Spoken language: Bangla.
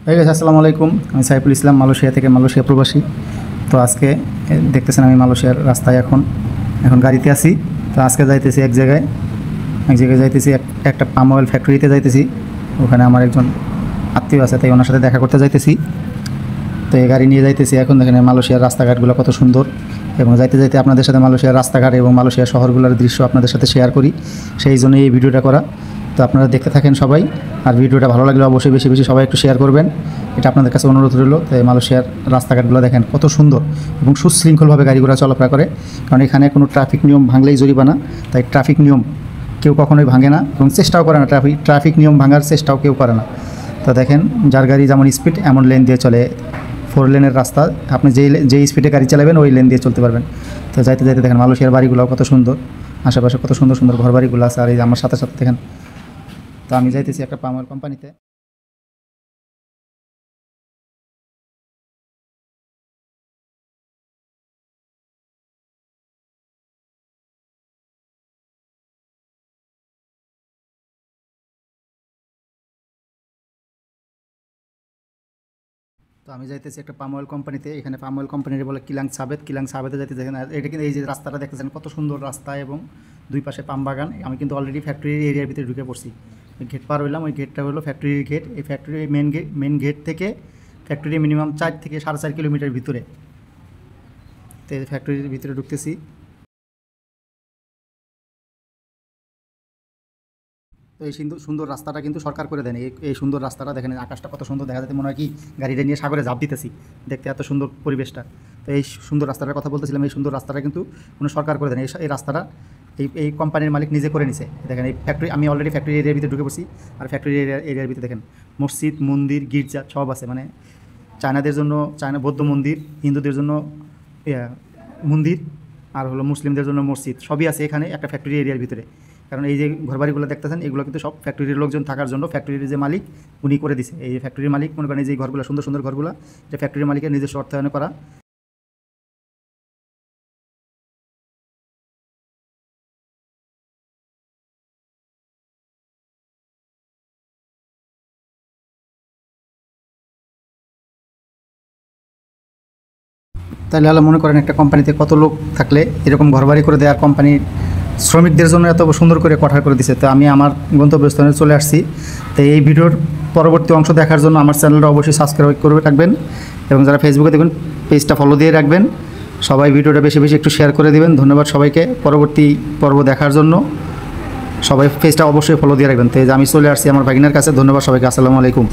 হয়ে গেছে। আসসালামু আলাইকুম, আমি সাইফুল ইসলাম, মালয়েশিয়া থেকে, মালয়েশিয়া প্রবাসী। তো আজকে দেখতেছেন আমি মালয়েশিয়ার রাস্তায় এখন গাড়িতে আছি। তো আজকে যাইতেছি এক জায়গায় যাইতেছি, একটা পাম অয়েল ফ্যাক্টরিতে যাইতেছি। ওখানে আমার একজন আত্মীয় আছে, তাই ওনার সাথে দেখা করতে যাইতেছি। তো এই গাড়ি নিয়ে যাইতেছি। এখন দেখেন মালয়েশিয়ার রাস্তাঘাটগুলো কত সুন্দর, এবং যাইতে যাইতে আপনাদের সাথে মালয়েশিয়ার রাস্তাঘাট এবং মালয়েশিয়ার শহরগুলোর দৃশ্য আপনাদের সাথে শেয়ার করি, সেই জন্যই এই ভিডিওটা করা। তো আপনারা দেখতে থাকেন সবাই, আর ভিডিওটা ভালো লাগলে অবশ্যই বেশি বেশি সবাই একটু শেয়ার করবেন, এটা আপনাদের কাছে অনুরোধ রইল। তো মালয়েশিয়ার রাস্তাঘাটগুলো দেখেন কত সুন্দর এবং সুশৃঙ্খলভাবে গাড়িগুলো চলাফেরা করে, কারণ এখানে কোনো ট্রাফিক নিয়ম ভাঙলেই জরিমানা। তাই ট্রাফিক নিয়ম কেউ কখনোই ভাঙে না এবং চেষ্টাও করে না, ট্রাফিক নিয়ম ভাঙার চেষ্টাও কেউ করে না। তো দেখেন যার গাড়ি যেমন স্পিড এমন লেন দিয়ে চলে, 4 লেনের রাস্তা, আপনি যেই স্পিডে গাড়ি চালাবেন ওই লেন দিয়ে চলতে পারবেন। তো যাইতে যাইতে দেখেন মালয়েশিয়ার বাড়িগুলো কত সুন্দর, আশেপাশে কত সুন্দর সুন্দর ঘর বাড়িগুলো আছে। আর এই আমার সাথে সাথে দেখেন, তো আমি যাইতেছি একটা পাম অয়েল কোম্পানিতে। তো আমি যাইতেছি একটা পাম অয়েল কোম্পানিতে। এখানে পাম অয়েল কোম্পানির বলে কিলাং সাবেতে যাইতে দেখেন। আর এটা কিন্তু এই যে রাস্তাটা দেখতেছেন কত সুন্দর রাস্তা এবং দুই পাশে পাম বাগান। আমি কিন্তু অলরেডি ফ্যাক্টরির এরিয়ার ভিতরে ঢুকে পড়ছি। গেট পার হইলাম, ওই গেটটা হলো ফ্যাক্টরির গেট। এই ফ্যাক্টরির মেন গেট থেকে ফ্যাক্টরি মিনিমাম 4 থেকে 4.5 কিলোমিটার ভিতরে। তো এই ফ্যাক্টরির ভিতরে ঢুকতেছি। তো এই সুন্দর রাস্তাটা কিন্তু সরকার করে দেন। এই সুন্দর রাস্তাটা দেখেন, আকাশটা কত সুন্দর দেখা যাচ্ছে, মনে হয় কি গাড়িটা নিয়ে সাগরে ঝাঁপ দিতেছি, দেখতে এত সুন্দর পরিবেশটা। তো এই সুন্দর রাস্তাটার কথা বলতেছিলাম, এই সুন্দর রাস্তাটা কিন্তু কোনো সরকার করে দেন। এই রাস্তাটা এই কোম্পানির মালিক নিজে করে নিছে। দেখেন এই ফ্যাক্টরি, আমি অলরেডি ফ্যাক্টরি এরিয়ার ভিতরে ঢুকে পড়ছি। আর ফ্যাক্টরি এরিয়ার ভিতরে দেখেন মসজিদ, মন্দির, গির্জা সব আছে। মানে চায়নাদের জন্য বৌদ্ধ মন্দির, হিন্দুদের জন্য মন্দির, আর হলো মুসলিমদের জন্য মসজিদ, সবই আছে এখানে একটা ফ্যাক্টরি এরিয়ার ভিতরে। কারণ এই যে ঘরবাড়িগুলো দেখতেছেন, এগুলো কিন্তু সব ফ্যাক্টরির লোকজন থাকার জন্য ফ্যাক্টরির যে মালিক উনি করে দিছে। এই ফ্যাক্টরির মালিক মনে করেন এই যে ঘরগুলো, সুন্দর সুন্দর ঘরগুলো, যে ফ্যাক্টরির মালিকের নিজস্ব অর্থায়নে করা। তাহলে হলো মনে করেন একটা কোম্পানিতে কত লোক থাকলে এরকম ঘরবাড়ি করে দেয়, আর কোম্পানির শ্রমিকদের জন্য এত সুন্দর করে কোঠা করে দিছে। তো আমি আমার গন্তব্যস্থানে চলে আসছি। তো এই ভিডিওর পরবর্তী অংশ দেখার জন্য আমার চ্যানেলটা অবশ্যই সাবস্ক্রাইব করে রাখবেন, এবং যারা ফেসবুকে দেখবেন পেজটা ফলো দিয়ে রাখবেন। সবাই ভিডিওটা বেশি বেশি একটু শেয়ার করে দিবেন। ধন্যবাদ সবাইকে পরবর্তী পর্ব দেখার জন্য। সবাই পেজটা অবশ্যই ফলো দিয়ে রাখবেন। তো এই যে আমি চলে আসছি আমার ভাগিনার কাছে। ধন্যবাদ সবাইকে। আসসালামু আলাইকুম।